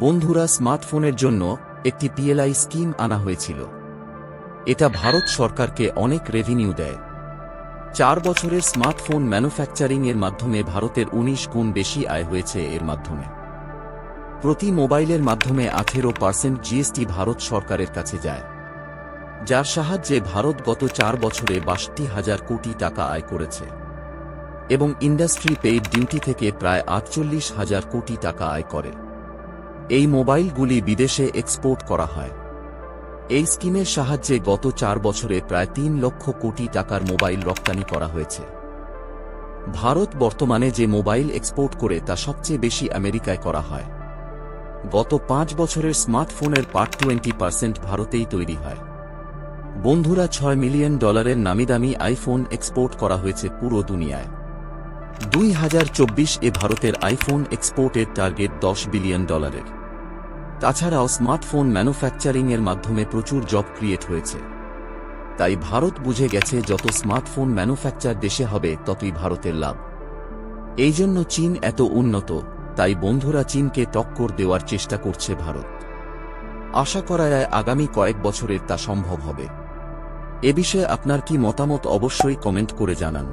বন্ধুরা, স্মার্টফোনের জন্য একটি পিএলআই স্কিম আনা হয়েছিল। এটা ভারত সরকারকে অনেক রেভিনিউ দেয়। 4 বছরের স্মার্টফোন ম্যানুফ্যাকচারিং এর মাধ্যমে ভারতের 19 গুণ বেশি আয় হয়েছে। এর মাধ্যমে প্রতি মোবাইলের মাধ্যমে 18% জিএসটি ভারত সরকারের কাছে যায়, যার সাহায্যে ভারত গত 4 বছরে 62,000 কোটি টাকা আয় করেছে এবং ইন্ডাস্ট্রি পেইড ডিউটি থেকে প্রায় 48,000 কোটি টাকা আয় করে। এই মোবাইলগুলি বিদেশে এক্সপোর্ট করা হয়। এই স্কিমের সাহায্যে গত 4 বছরে প্রায় 3 লক্ষ কোটি টাকার মোবাইল রপ্তানি করা হয়েছে। ভারত বর্তমানে যে মোবাইল এক্সপোর্ট করে তা সবচেয়ে বেশি আমেরিকায় করা হয়। গত 5 বছরের স্মার্টফোনের 20% ভারতেই তৈরি হয়। বন্ধুরা, $6 মিলিয়ন নামিদামি আইফোন এক্সপোর্ট করা হয়েছে পুরো দুনিয়ায়। 2024 ভারতের আইফোন এক্সপোর্টের টার্গেট $10 বিলিয়ন। তাছাড়াও স্মার্টফোন ম্যানুফ্যাকচারিং এর মাধ্যমে প্রচুর জব ক্রিয়েট হয়েছে। তাই ভারত বুঝে গেছে, যত স্মার্টফোন ম্যানুফ্যাকচার দেশে হবে ততই ভারতের লাভ। এই জন্য চীন এত উন্নত। তাই বন্ধুরা, চীনকে টক্কর দেওয়ার চেষ্টা করছে ভারত। আশা করা যায় আগামী কয়েক বছরে তা সম্ভব হবে। এ বিষয়ে আপনার কি মতামত অবশ্যই কমেন্ট করে জানান।